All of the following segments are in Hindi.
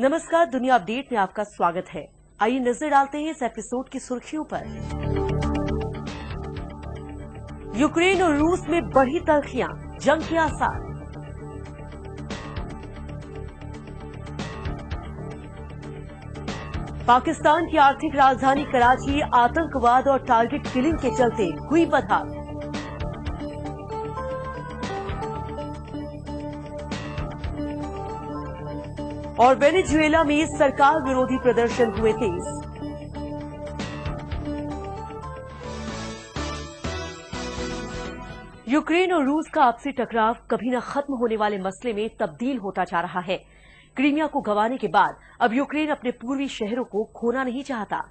नमस्कार, दुनिया अपडेट में आपका स्वागत है। आइए नजर डालते हैं इस एपिसोड की सुर्खियों पर। यूक्रेन और रूस में बढ़ी तल्खियां, जंग के आसार। पाकिस्तान की आर्थिक राजधानी कराची आतंकवाद और टारगेट किलिंग के चलते हुई बदहाल। और वेनेजुएला में सरकार विरोधी प्रदर्शन हुए तेज। यूक्रेन और रूस का आपसी टकराव कभी न खत्म होने वाले मसले में तब्दील होता जा रहा है। क्रीमिया को गंवाने के बाद अब यूक्रेन अपने पूर्वी शहरों को खोना नहीं चाहता।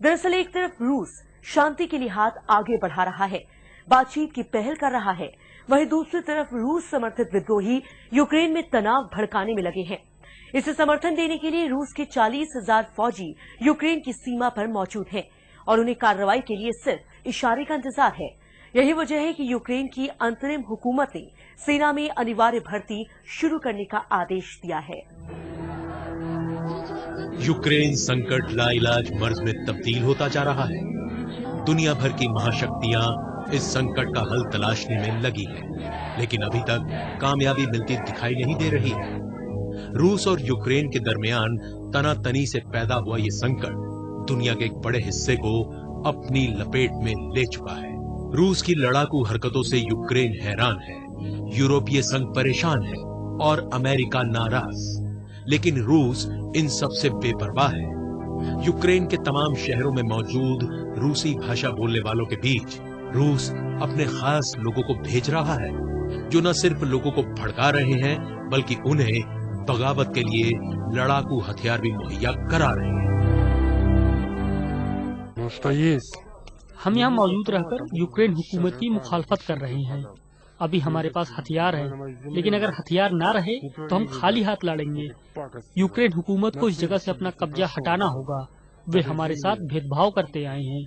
दरअसल एक तरफ रूस शांति के लिए हाथ आगे बढ़ा रहा है, बातचीत की पहल कर रहा है, वहीं दूसरी तरफ रूस समर्थित विद्रोही यूक्रेन में तनाव भड़काने में लगे हैं। इसे समर्थन देने के लिए रूस के 40,000 फौजी यूक्रेन की सीमा पर मौजूद हैं और उन्हें कार्रवाई के लिए सिर्फ इशारे का इंतजार है। यही वजह है कि यूक्रेन की अंतरिम हुकूमत ने सेना में अनिवार्य भर्ती शुरू करने का आदेश दिया है। यूक्रेन संकट लाइलाज मर्ज में तब्दील होता जा रहा है। दुनिया भर की महाशक्तियां इस संकट का हल तलाशने में लगी हैं, लेकिन अभी तक कामयाबी मिलती दिखाई नहीं दे रही है। रूस और यूक्रेन के दरमियान तनातनी से पैदा हुआ ये संकट दुनिया के एक बड़े हिस्से को अपनी लपेट में ले चुका है। रूस की लड़ाकू हरकतों से यूक्रेन हैरान है, यूरोपीय संघ परेशान है और अमेरिका नाराज। लेकिन रूस इन सबसे बेपरवाह है। यूक्रेन के तमाम शहरों में मौजूद रूसी भाषा बोलने वालों के बीच रूस अपने खास लोगों को भेज रहा है, जो न सिर्फ लोगों को भड़का रहे हैं बल्कि उन्हें बगावत के लिए लड़ाकू हथियार भी मुहैया करा रहे हैं। हम यहाँ मौजूद रहकर यूक्रेन हुकूमत की मुखालफत कर रहे हैं। अभी हमारे पास हथियार है, लेकिन अगर हथियार ना रहे तो हम खाली हाथ लड़ेंगे। यूक्रेन हुकूमत को इस जगह से अपना कब्जा हटाना होगा। वे हमारे साथ भेदभाव करते आए हैं।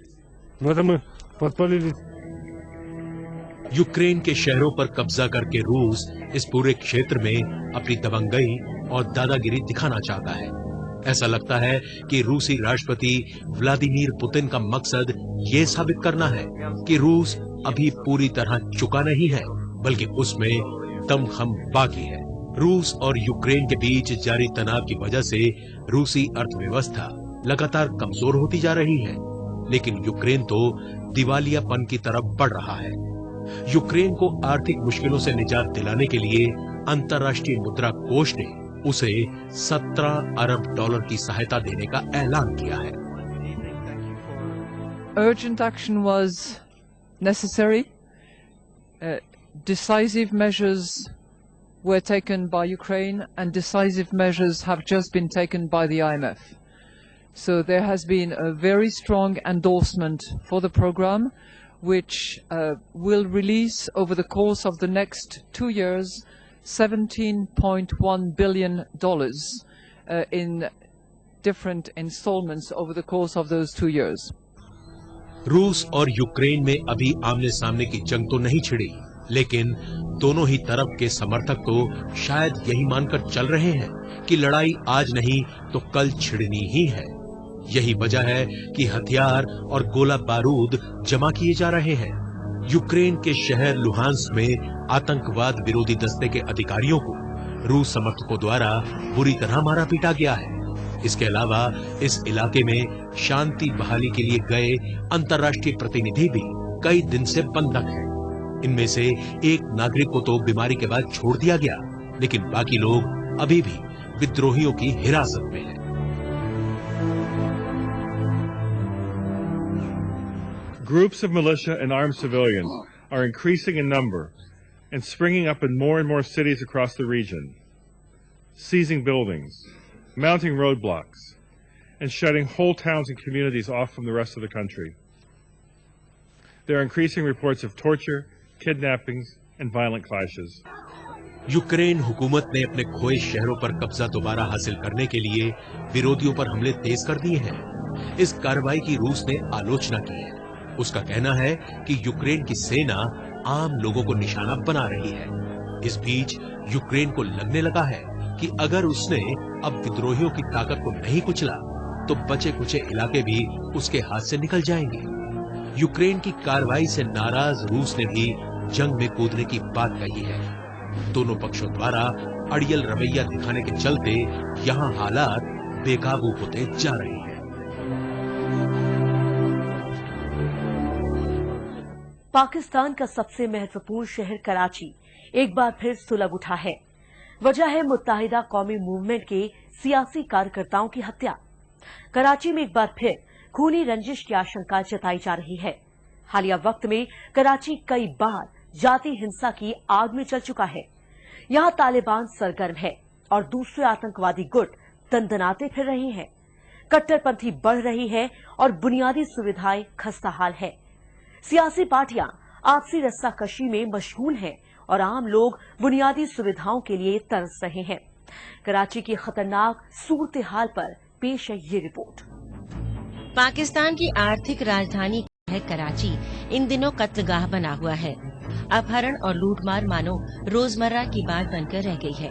यूक्रेन के शहरों पर कब्जा करके रूस इस पूरे क्षेत्र में अपनी दबंगई और दादागिरी दिखाना चाहता है। ऐसा लगता है कि रूसी राष्ट्रपति व्लादिमीर पुतिन का मकसद ये साबित करना है कि रूस अभी पूरी तरह चुका नहीं है, बल्कि उसमें दमखम बाकी है। रूस और यूक्रेन के बीच जारी तनाव की वजह से रूसी अर्थव्यवस्था लगातार कमजोर होती जा रही है, लेकिन यूक्रेन तो दिवालियापन की तरफ बढ़ रहा है। यूक्रेन को आर्थिक मुश्किलों से निजात दिलाने के लिए अंतर्राष्ट्रीय मुद्रा कोष ने उसे 17 अरब डॉलर की सहायता देने का ऐलान किया है। Urgent action was necessary. Decisive measures were taken by Ukraine and decisive measures have just been taken by the IMF. So there has been a very strong endorsement for the program, which will release over the course of the next 2 years $17.1 billion in different installments over the course of those 2 years. रूस और यूक्रेन में अभी आमने सामने की जंग तो नहीं छिड़ी, लेकिन दोनों ही तरफ के समर्थक तो शायद यही मानकर चल रहे हैं कि लड़ाई आज नहीं तो कल छिड़नी ही है। यही वजह है कि हथियार और गोला बारूद जमा किए जा रहे हैं। यूक्रेन के शहर लुहांस्क में आतंकवाद विरोधी दस्ते के अधिकारियों को रूस समर्थकों द्वारा बुरी तरह मारा पीटा गया है। इसके अलावा इस इलाके में शांति बहाली के लिए गए अंतर्राष्ट्रीय प्रतिनिधि भी कई दिन से बंधक हैं। इनमें से एक नागरिक को तो बीमारी के बाद छोड़ दिया गया, लेकिन बाकी लोग अभी भी विद्रोहियों की हिरासत में हैं। Groups of militia and armed civilians are increasing in number and springing up in more cities across the region, seizing buildings, mounting roadblocks, and shutting whole towns and communities off from the rest of the country. There are increasing reports of torture, kidnappings, and violent clashes. Ukraine हुकूमत ने अपने खोए शहरों पर कब्जा दोबारा हासिल करने के लिए विरोधियों पर हमले तेज कर दिए हैं। इस कार्रवाई की रूस ने आलोचना की है। उसका कहना है कि यूक्रेन की सेना आम लोगों को निशाना बना रही है। इस बीच यूक्रेन को लगने लगा है कि अगर उसने अब विद्रोहियों की ताकत को नहीं कुचला तो बचे कुचे इलाके भी उसके हाथ से निकल जाएंगे। यूक्रेन की कार्रवाई से नाराज रूस ने भी जंग में कूदने की बात कही है। दोनों पक्षों द्वारा अड़ियल रवैया दिखाने के चलते यहां हालात बेकाबू होते जा रहे हैं। पाकिस्तान का सबसे महत्वपूर्ण शहर कराची एक बार फिर सुलग उठा है। वजह है मुत्ताहिदा कौमी मूवमेंट के सियासी कार्यकर्ताओं की हत्या। कराची में एक बार फिर खूनी रंजिश की आशंका जताई जा रही है। हालिया वक्त में कराची कई बार जाति हिंसा की आग में चल चुका है। यहां तालिबान सरगर्म है और दूसरे आतंकवादी गुट दंदनाते फिर रहे हैं। कट्टरपंथी बढ़ रही है और बुनियादी सुविधाएं खस्ताहाल है। सियासी पार्टियां आपसी रस्साकशी में मशगूल हैं और आम लोग बुनियादी सुविधाओं के लिए तरस रहे हैं। कराची की खतरनाक सूरत हाल पर पेश है ये रिपोर्ट। पाकिस्तान की आर्थिक राजधानी है कराची इन दिनों कत्लगाह बना हुआ है। अपहरण और लूटमार मानो रोजमर्रा की बात बनकर रह गई है।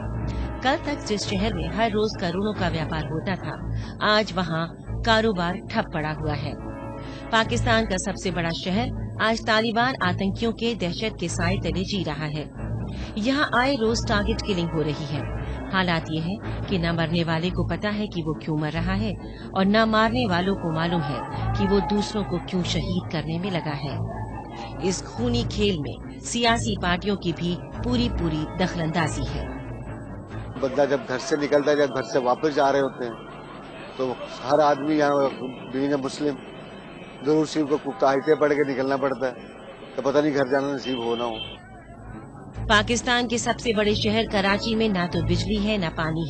कल तक जिस शहर में हर रोज करोड़ों का व्यापार होता था, आज वहाँ कारोबार ठप पड़ा हुआ है। पाकिस्तान का सबसे बड़ा शहर आज तालिबान आतंकियों के दहशत के साए तले जी रहा है। यहाँ आए रोज टारगेट किलिंग हो रही है। हालात ये है कि न मरने वाले को पता है कि वो क्यों मर रहा है और न मारने वालों को मालूम है कि वो दूसरों को क्यों शहीद करने में लगा है। इस खूनी खेल में सियासी पार्टियों की भी पूरी दखलंदाजी है। बंदा जब घर से निकलता है, जब घर से वापस जा रहे होते हैं तो हर आदमी यहाँ बीन मुस्लिम जरूर सिर्फ को कुताहिते पढ़ के निकलना पड़ता है, तो पता नहीं घर जाना नसीब हो ना हो। पाकिस्तान के सबसे बड़े शहर कराची में न तो बिजली है न पानी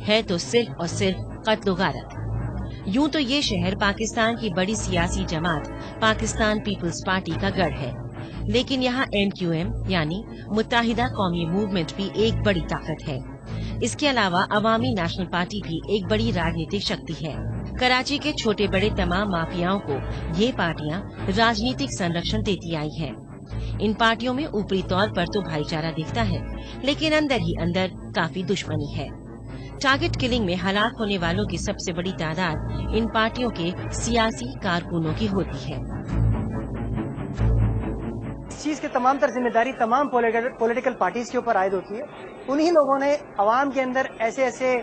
है तो सिर्फ और सिर्फ कत्ल गारत। यूं तो ये शहर पाकिस्तान की बड़ी सियासी जमात पाकिस्तान पीपल्स पार्टी का गढ़ है, लेकिन यहाँ MQM यानी मुत्ताहिदा कौमी मूवमेंट भी एक बड़ी ताकत है। इसके अलावा अवामी नेशनल पार्टी भी एक बड़ी राजनीतिक शक्ति है। कराची के छोटे बड़े तमाम माफियाओं को ये पार्टियां राजनीतिक संरक्षण देती आई हैं। इन पार्टियों में ऊपरी तौर पर तो भाईचारा दिखता है, लेकिन अंदर ही अंदर काफी दुश्मनी है। टारगेट किलिंग में हलाक होने वालों की सबसे बड़ी तादाद इन पार्टियों के सियासी कारकुनों की होती है। इस चीज की तमाम तर जिम्मेदारी तमाम पॉलिटिकल पार्टीज के ऊपर आयद होती है। उन्हीं लोगों ने अवाम के अंदर ऐसे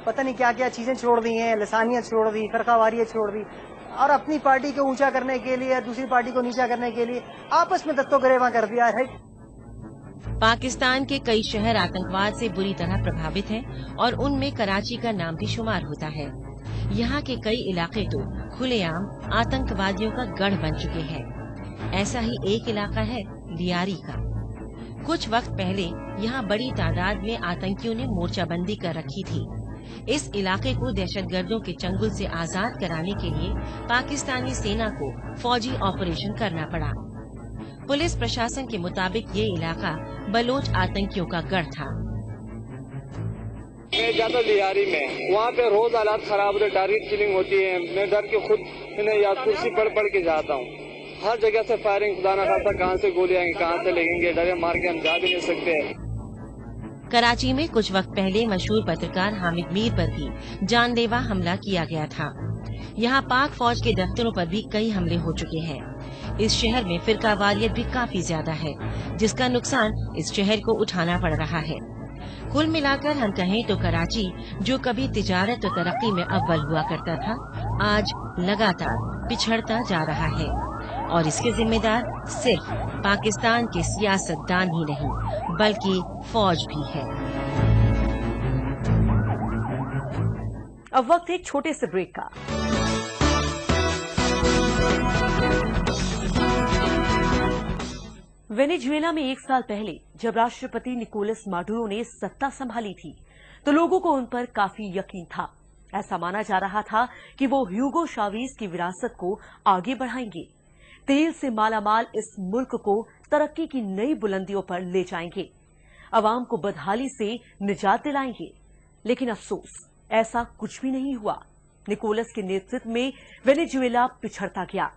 पता नहीं क्या क्या चीजें छोड़ दी हैं, लसानियत छोड़ दी, फरकावारियत छोड़ दी और अपनी पार्टी को ऊंचा करने के लिए दूसरी पार्टी को नीचा करने के लिए आपस में दस्तों गरेवा कर दिया है। पाकिस्तान के कई शहर आतंकवाद से बुरी तरह प्रभावित हैं और उनमें कराची का नाम भी शुमार होता है। यहाँ के कई इलाके तो खुलेआम आतंकवादियों का गढ़ बन चुके हैं। ऐसा ही एक इलाका है लियारी का। कुछ वक्त पहले यहाँ बड़ी तादाद में आतंकियों ने मोर्चाबंदी कर रखी थी। इस इलाके को दहशतगर्दों के चंगुल से आजाद कराने के लिए पाकिस्तानी सेना को फौजी ऑपरेशन करना पड़ा। पुलिस प्रशासन के मुताबिक ये इलाका बलोच आतंकियों का गढ़ था। मैं जाता लियारी में, वहाँ पे रोज हालात खराब होते, टारगेट किलिंग होती है। मैं डर के खुद याद कुर्सी पढ़ के जाता हूँ। हर जगह से फायरिंग, खुदा न खास्ता कहाँ से गोली आएंगे, कहाँ से लगेंगे, डरे मार के हम जा भी नहीं सकते। कराची में कुछ वक्त पहले मशहूर पत्रकार हामिद मीर पर भी जानलेवा हमला किया गया था। यहाँ पाक फौज के दफ्तरों पर भी कई हमले हो चुके हैं। इस शहर में फिरकावारियत भी काफी ज्यादा है, जिसका नुकसान इस शहर को उठाना पड़ रहा है। कुल मिलाकर हम कहें तो कराची, जो कभी तिजारत और तरक्की में अव्वल हुआ करता था, आज लगातार पिछड़ता जा रहा है और इसके जिम्मेदार सिर्फ पाकिस्तान के सियासतदान ही नहीं बल्कि फौज भी है। अब वक्त एक छोटे से ब्रेक का। वेनेजुएला में एक साल पहले जब राष्ट्रपति निकोलस माडुरो ने सत्ता संभाली थी तो लोगों को उन पर काफी यकीन था। ऐसा माना जा रहा था कि वो ह्यूगो चावेज की विरासत को आगे बढ़ाएंगे, तेल से मालामाल इस मुल्क को तरक्की की नई बुलंदियों पर ले जाएंगे, अवाम को बदहाली से निजात दिलाएंगे। लेकिन अफसोस, ऐसा कुछ भी नहीं हुआ। निकोलस के नेतृत्व में वेनेजुएला पिछड़ता गया।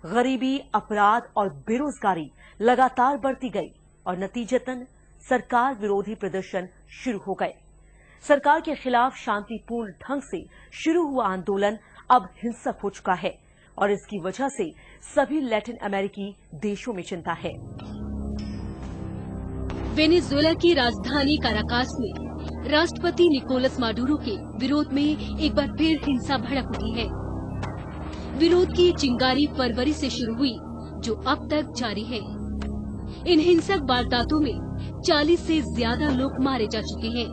गरीबी, अपराध और बेरोजगारी लगातार बढ़ती गई और नतीजतन सरकार विरोधी प्रदर्शन शुरू हो गए। सरकार के खिलाफ शांतिपूर्ण ढंग से शुरू हुआ आंदोलन अब हिंसक हो चुका है और इसकी वजह से सभी लैटिन अमेरिकी देशों में चिंता है। वेनेजुएला की राजधानी काराकास में राष्ट्रपति निकोलस माडुरो के विरोध में एक बार फिर हिंसा भड़क उठी है। विरोध की चिंगारी फरवरी से शुरू हुई, जो अब तक जारी है। इन हिंसक वारदातों में 40 से ज्यादा लोग मारे जा चुके हैं,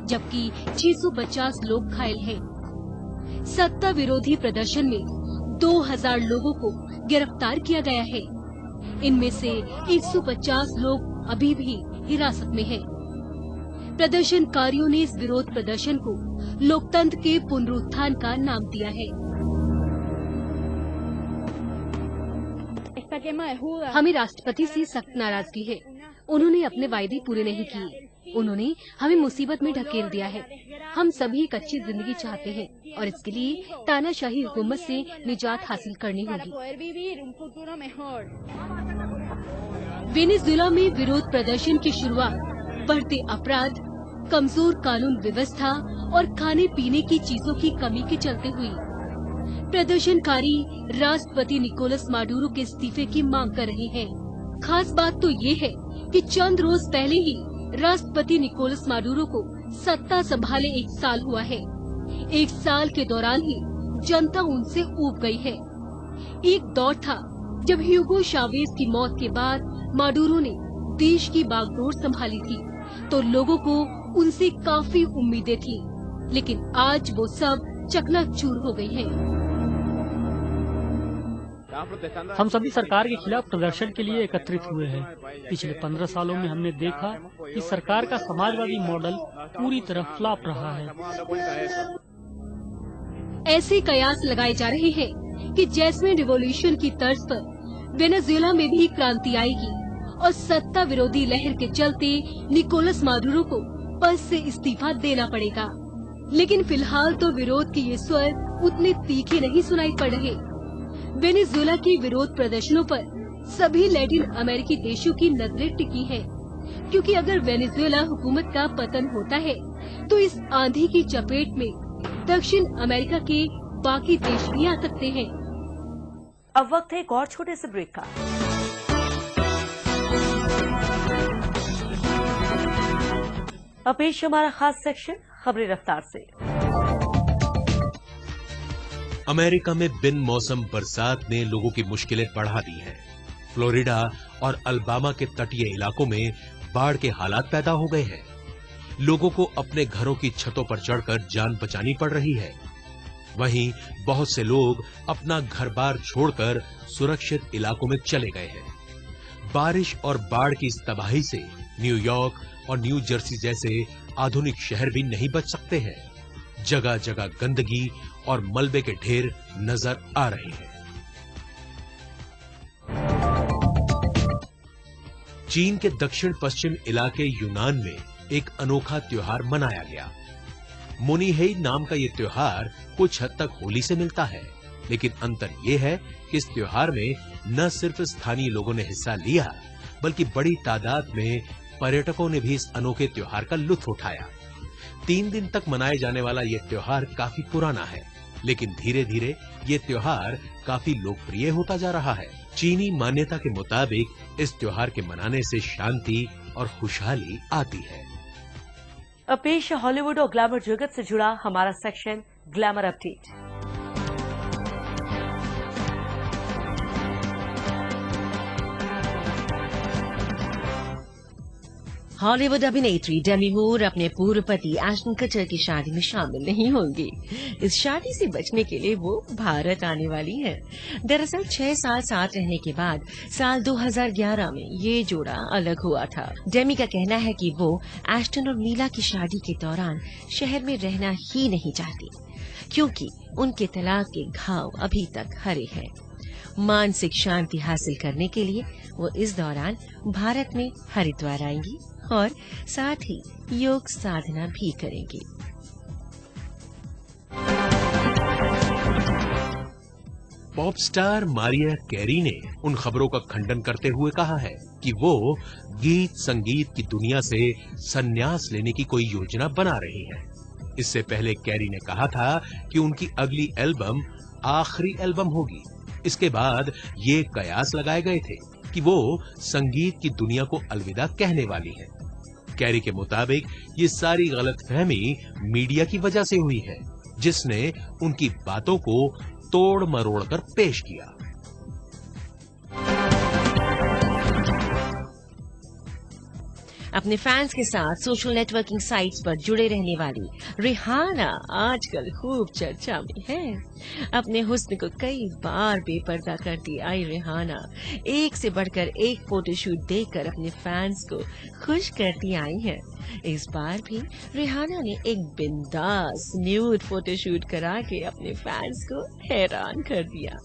जबकि 650 लोग घायल हैं। सत्ता विरोधी प्रदर्शन में 2000 लोगों को गिरफ्तार किया गया है। इनमें से 150 लोग अभी भी हिरासत में हैं। प्रदर्शनकारियों ने इस विरोध प्रदर्शन को लोकतंत्र के पुनरुत्थान का नाम दिया है। हमें राष्ट्रपति से सख्त नाराजगी है। उन्होंने अपने वायदे पूरे नहीं किए। उन्होंने हमें मुसीबत में ढकेल दिया है। हम सभी एक अच्छी जिंदगी चाहते हैं और इसके लिए तानाशाही हुकूमत से निजात हासिल करनी होगी। वेनेजुएला में विरोध प्रदर्शन की शुरुआत बढ़ते अपराध, कमजोर कानून व्यवस्था और खाने पीने की चीजों की कमी के चलते हुई। प्रदर्शनकारी राष्ट्रपति निकोलस माडुरो के इस्तीफे की मांग कर रहे हैं। खास बात तो ये है कि चंद रोज पहले ही राष्ट्रपति निकोलस माडुरो को सत्ता संभाले 1 साल हुआ है। 1 साल के दौरान ही जनता उनसे ऊब गई है। एक दौर था जब ह्यूगो चावेज की मौत के बाद माडुरो ने देश की बागडोर संभाली थी, तो लोगों को उनसे काफी उम्मीदें थी, लेकिन आज वो सब चकनाचूर हो गई हैं। हम सभी सरकार के खिलाफ प्रदर्शन के लिए एकत्रित हुए हैं। पिछले 15 सालों में हमने देखा कि सरकार का समाजवादी मॉडल पूरी तरह फ्लॉप रहा है। ऐसे कयास लगाए जा रहे हैं कि जैस्मिन रिवॉल्यूशन की तर्ज पर वेनेजुएला में भी क्रांति आएगी और सत्ता विरोधी लहर के चलते निकोलस माडुरो को पद से इस्तीफा देना पड़ेगा। लेकिन फिलहाल तो विरोध के ये स्वर उतने तीखे नहीं सुनाई पड़ रहे। वेनेजुएला के विरोध प्रदर्शनों पर सभी लैटिन अमेरिकी देशों की नजरें टिकी हैं, क्योंकि अगर वेनेजुएला हुकूमत का पतन होता है तो इस आंधी की चपेट में दक्षिण अमेरिका के बाकी देश भी आ सकते हैं। अब वक्त है एक और छोटे से ब्रेक का। अब पेश हमारा खास सेक्शन खबरें रफ्तार से। अमेरिका में बिन मौसम बरसात ने लोगों की मुश्किलें बढ़ा दी हैं। फ्लोरिडा और अल्बामा के तटीय इलाकों में बाढ़ के हालात पैदा हो गए हैं। लोगों को अपने घरों की छतों पर चढ़कर जान बचानी पड़ रही है। वहीं बहुत से लोग अपना घर-बार छोड़कर सुरक्षित इलाकों में चले गए हैं। बारिश और बाढ़ की इस तबाही से न्यूयॉर्क और न्यू जर्सी जैसे आधुनिक शहर भी नहीं बच सकते हैं। जगह जगह गंदगी और मलबे के ढेर नजर आ रहे हैं। चीन के दक्षिण पश्चिम इलाके यूनान में एक अनोखा त्योहार मनाया गया। मोनीहेई नाम का ये त्योहार कुछ हद तक होली से मिलता है, लेकिन अंतर ये है कि इस त्योहार में न सिर्फ स्थानीय लोगों ने हिस्सा लिया, बल्कि बड़ी तादाद में पर्यटकों ने भी इस अनोखे त्योहार का लुत्फ उठाया। 3 दिन तक मनाए जाने वाला ये त्योहार काफी पुराना है, लेकिन धीरे धीरे ये त्योहार काफी लोकप्रिय होता जा रहा है। चीनी मान्यता के मुताबिक इस त्योहार के मनाने से शांति और खुशहाली आती है। अब पेश हॉलीवुड और ग्लैमर जगत से जुड़ा हमारा सेक्शन ग्लैमर अपडेट। हॉलीवुड अभिनेत्री डेमी मूर अपने पूर्व पति एश्टन कटर की शादी में शामिल नहीं होंगी। इस शादी से बचने के लिए वो भारत आने वाली हैं। दरअसल 6 साल साथ रहने के बाद साल 2011 में ये जोड़ा अलग हुआ था। डेमी का कहना है कि वो एश्टन और मीला की शादी के दौरान शहर में रहना ही नहीं चाहती, क्योंकि उनके तलाक के घाव अभी तक हरे हैं। मानसिक शांति हासिल करने के लिए वो इस दौरान भारत में हरिद्वार आएंगी और साथ ही योग साधना भी करेंगी। पॉप स्टार मारिया कैरी ने उन खबरों का खंडन करते हुए कहा है कि वो गीत संगीत की दुनिया से संन्यास लेने की कोई योजना बना रही है। इससे पहले कैरी ने कहा था कि उनकी अगली एल्बम आखिरी एल्बम होगी। इसके बाद ये कयास लगाए गए थे कि वो संगीत की दुनिया को अलविदा कहने वाली है। कैरी के मुताबिक ये सारी गलतफहमी मीडिया की वजह से हुई है, जिसने उनकी बातों को तोड़ मरोड़ कर पेश किया। अपने फैंस के साथ सोशल नेटवर्किंग साइट्स पर जुड़े रहने वाली रिहाना आजकल खूब चर्चा में है। अपने हुस्न को कई बार बेपर्दा करती आई रिहाना एक से बढ़कर एक फोटोशूट देकर अपने फैंस को खुश करती आई है। इस बार भी रिहाना ने एक बिंदास न्यूड फोटोशूट करा के अपने फैंस को हैरान कर दिया।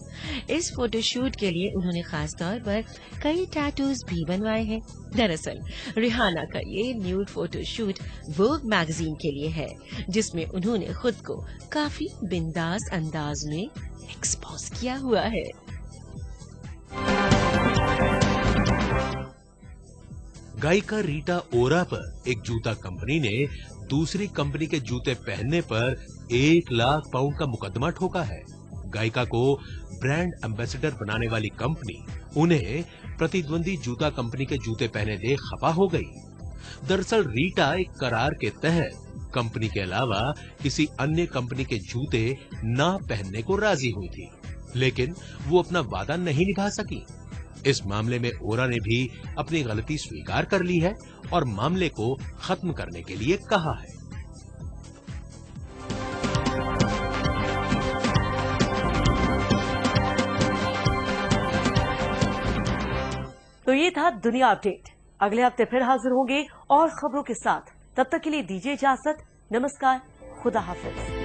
इस फोटोशूट के लिए उन्होंने खास तौर पर कई टैटूज भी बनवाए हैं। दरअसल रिहाना का ये न्यूड फोटोशूट वोग मैगजीन के लिए है, जिसमें उन्होंने खुद को काफी बिंदास अंदाज में एक्सपोज किया हुआ है। गायिका रीटा ओरा पर एक जूता कंपनी ने दूसरी कंपनी के जूते पहनने पर 1 लाख पाउंड का मुकदमा ठोका है। गायिका को ब्रांड एम्बेसडर बनाने वाली कंपनी उन्हें प्रतिद्वंदी जूता कंपनी के जूते पहने देख खफा हो गई। दरअसल रीटा एक करार के तहत कंपनी के अलावा किसी अन्य कंपनी के जूते ना पहनने को राजी हुई थी, लेकिन वो अपना वादा नहीं निभा सकी। इस मामले में ओरा ने भी अपनी गलती स्वीकार कर ली है और मामले को खत्म करने के लिए कहा है। तो ये था दुनिया अपडेट। अगले हफ्ते फिर हाजिर होंगे और खबरों के साथ। तब तक के लिए दीजिए इजाजत। नमस्कार, खुदा हाफिज।